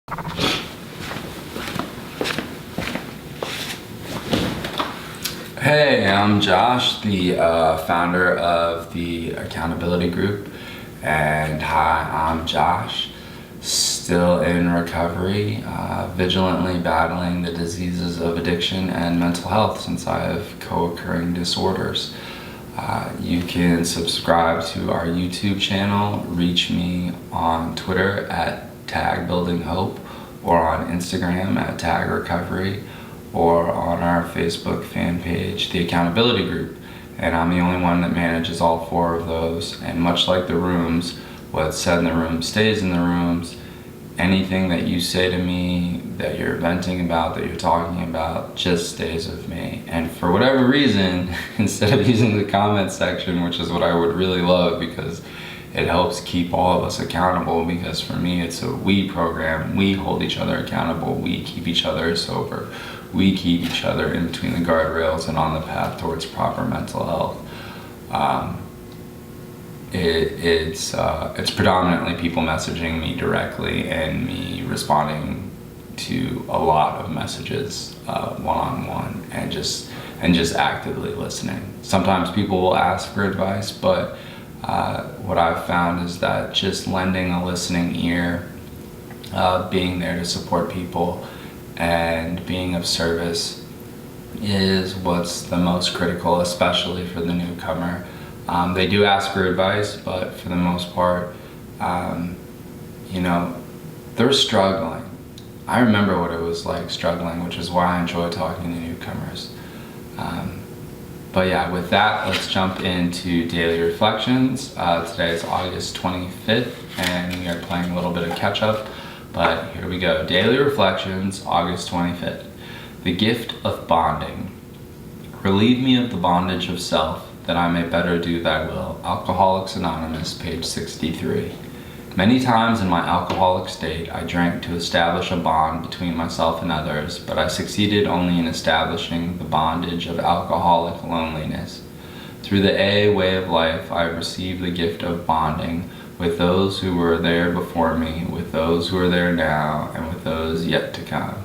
Hey, I'm Josh, the founder of the Accountability Group, and hi, I'm Josh, still in recovery, vigilantly battling the diseases of addiction and mental health since I have co-occurring disorders. You can subscribe to our YouTube channel, reach me on Twitter at @tagbuildinghope, or on Instagram at @tagrecovery, or on our Facebook fan page, the Accountability Group. And I'm the only one that manages all four of those. And much like the rooms, what's said in the room stays in the rooms. Anything that you say to me, that you're venting about, that you're talking about, just stays with me. And for whatever reason, instead of using the comment section, which is what I would really love because it helps keep all of us accountable, because for me it's a we program. We hold each other accountable. We keep each other sober. We keep each other in between the guardrails and on the path towards proper mental health. It's predominantly people messaging me directly and me responding to a lot of messages one-on-one, and just actively listening. Sometimes people will ask for advice, but what I've found is that just lending a listening ear, being there to support people, and being of service is what's the most critical, especially for the newcomer. They do ask for advice, but for the most part, they're struggling. I remember what it was like struggling, which is why I enjoy talking to newcomers. But yeah, with that, let's jump into daily reflections. Today is August 25th, and we are playing a little bit of catch up. But here we go. Daily reflections, August 25th. The gift of bonding. Relieve me of the bondage of self, that I may better do thy will. Alcoholics Anonymous, page 63. Many times in my alcoholic state, I drank to establish a bond between myself and others, but I succeeded only in establishing the bondage of alcoholic loneliness. Through the AA way of life, I have received the gift of bonding with those who were there before me, with those who are there now, and with those yet to come.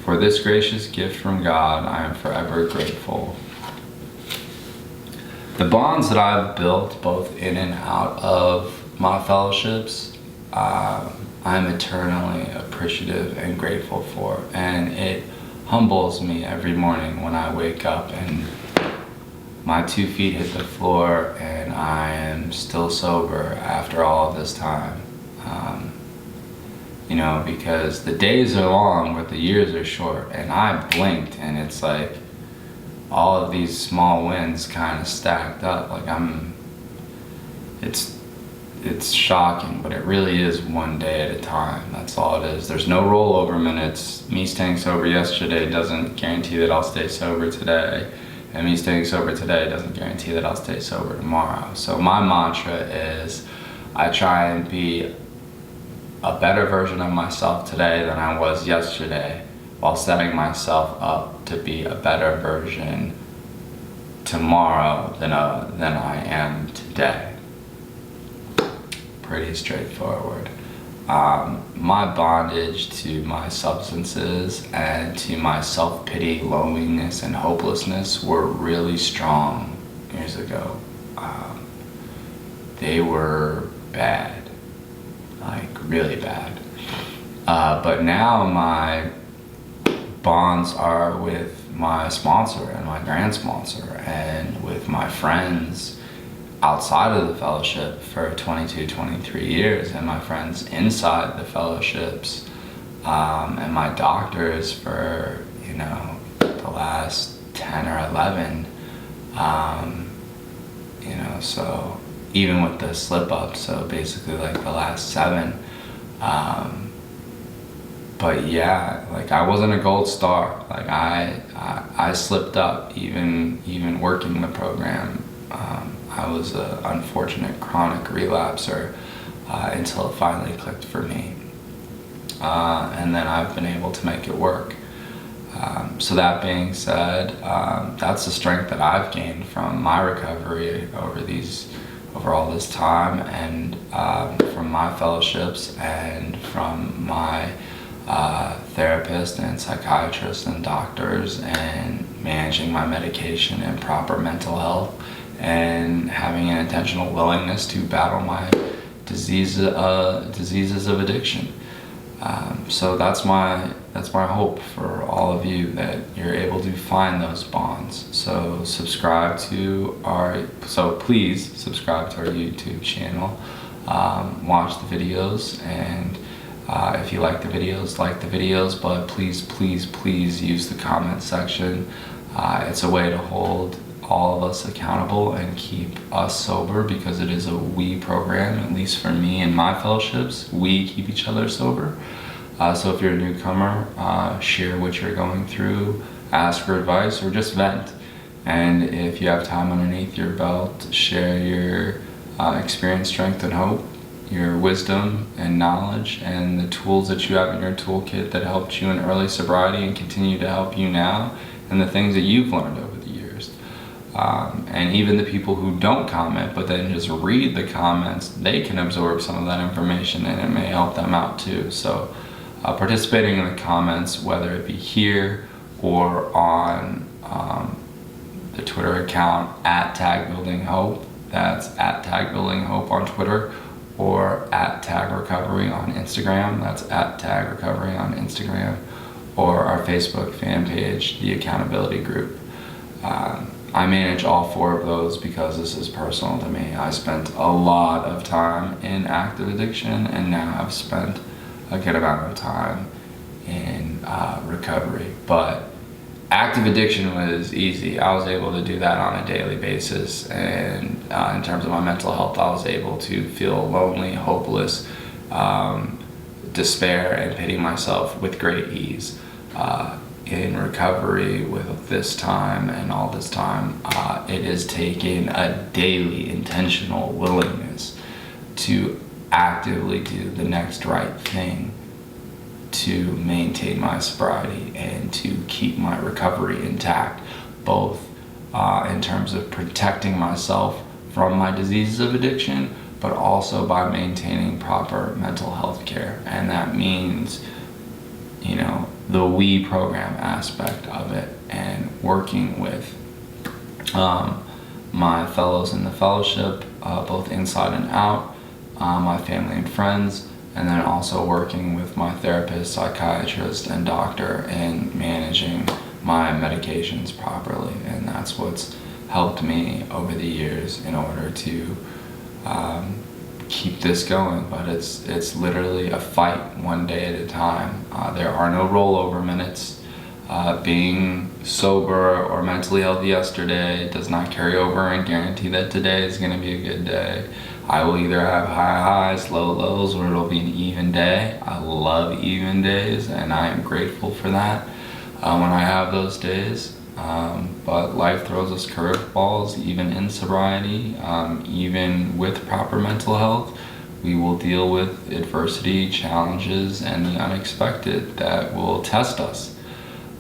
For this gracious gift from God, I am forever grateful. The bonds that I've built both in and out of my fellowships, I'm eternally appreciative and grateful for, and it humbles me every morning when I wake up and my 2 feet hit the floor and I am still sober after all of this time. Because the days are long but the years are short, and I blinked and it's like all of these small wins kind of stacked up. It's shocking, but it really is one day at a time. That's all it is. There's no rollover minutes. Me staying sober yesterday doesn't guarantee that I'll stay sober today. And me staying sober today doesn't guarantee that I'll stay sober tomorrow. So my mantra is I try and be a better version of myself today than I was yesterday, while setting myself up to be a better version tomorrow than I am today. Pretty straightforward. My bondage to my substances and to my self-pity, loneliness, and hopelessness were really strong years ago. They were bad, like really bad. But now my bonds are with my sponsor and my grand sponsor, and with my friends outside of the fellowship for 22, 23 years, and my friends inside the fellowships, and my doctors for, the last 10 or 11, so even with the slip up, so basically like the last 7, but yeah, like I wasn't a gold star. Like I slipped up even working the program. I was an unfortunate chronic relapser until it finally clicked for me. And then I've been able to make it work. So that being said, that's the strength that I've gained from my recovery over all this time, and from my fellowships, and from my therapists and psychiatrists and doctors, and managing my medication and proper mental health, and having an intentional willingness to battle my diseases of addiction. So that's my hope for all of you, that you're able to find those bonds. So please subscribe to our YouTube channel. Watch the videos, and if you like the videos, but please use the comment section. It's a way to hold all of us accountable and keep us sober, because it is a we program. At least for me and my fellowships, we keep each other sober. So if you're a newcomer, share what you're going through, ask for advice, or just vent. And if you have time underneath your belt, share your experience, strength, and hope, your wisdom and knowledge, and the tools that you have in your toolkit that helped you in early sobriety and continue to help you now, and the things that you've learned over the years. And even the people who don't comment but then just read the comments, they can absorb some of that information, and it may help them out too. So participating in the comments, whether it be here or on the Twitter account @tagbuildinghope, that's @tagbuildinghope on Twitter, or @tagrecovery on Instagram, that's @tagrecovery on Instagram, or our Facebook fan page, The Accountability Group. I manage all 4 of those because this is personal to me. I spent a lot of time in active addiction, and now I've spent a good amount of time in recovery. But active addiction was easy. I was able to do that on a daily basis, and in terms of my mental health, I was able to feel lonely, hopeless, despair, and pity myself with great ease. In recovery, with this time and all this time, it has taken a daily intentional willingness to actively do the next right thing to maintain my sobriety and to keep my recovery intact, both in terms of protecting myself from my diseases of addiction, but also by maintaining proper mental health care. And that means, the we program aspect of it, and working with my fellows in the fellowship, both inside and out, my family and friends, and then also working with my therapist, psychiatrist, and doctor in managing my medications properly. And that's what's helped me over the years in order to keep this going. But it's literally a fight one day at a time. There are no rollover minutes. Being sober or mentally healthy yesterday does not carry over and guarantee that today is going to be a good day. I will either have high highs, low lows, or it'll be an even day. I love even days, and I am grateful for that when I have those days. But life throws us curveballs, even in sobriety, even with proper mental health. We will deal with adversity, challenges, and the unexpected that will test us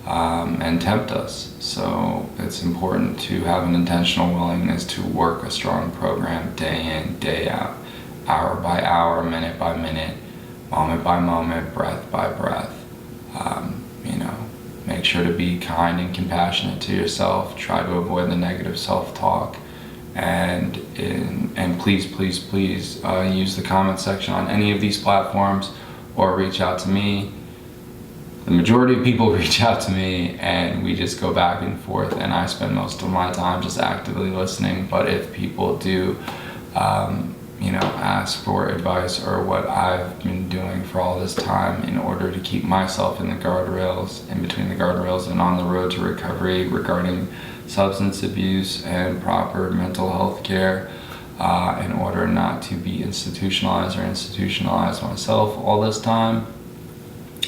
and tempt us. So it's important to have an intentional willingness to work a strong program day in, day out, hour by hour, minute by minute, moment by moment, breath by breath. Make sure to be kind and compassionate to yourself. Try to avoid the negative self-talk, and please use the comment section on any of these platforms, or reach out to me. The majority of people reach out to me, and we just go back and forth, and I spend most of my time just actively listening. But if people do ask for advice, or what I've been doing for all this time in order to keep myself in the guardrails, in between the guardrails and on the road to recovery, regarding substance abuse and proper mental health care, in order not to be institutionalized or institutionalize myself all this time,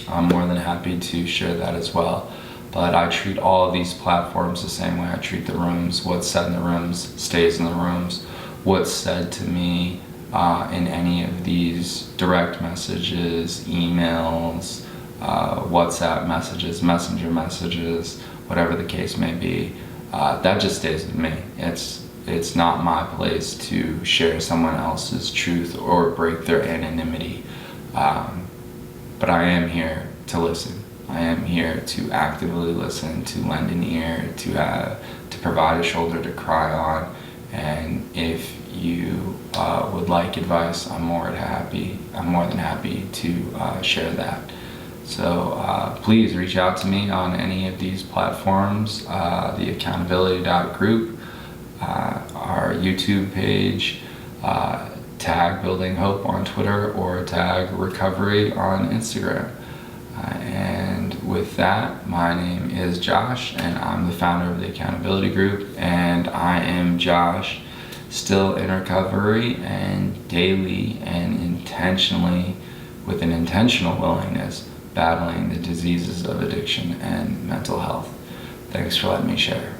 I'm more than happy to share that as well. But I treat all of these platforms the same way I treat the rooms. What's said in the rooms stays in the rooms. What's said to me in any of these direct messages, emails, WhatsApp messages, messenger messages, whatever the case may be, that just stays with me. It's not my place to share someone else's truth or break their anonymity. But I am here to listen. I am here to actively listen, to lend an ear, to provide a shoulder to cry on. And if you would like advice, I'm more than happy to share that. So please reach out to me on any of these platforms, theaccountability.group, our YouTube page, tag Building Hope on Twitter, or tag Recovery on Instagram. And with that, my name is Josh, and I'm the founder of the Accountability Group, and I am Josh, still in recovery, and daily and intentionally, with an intentional willingness, battling the diseases of addiction and mental health. Thanks for letting me share.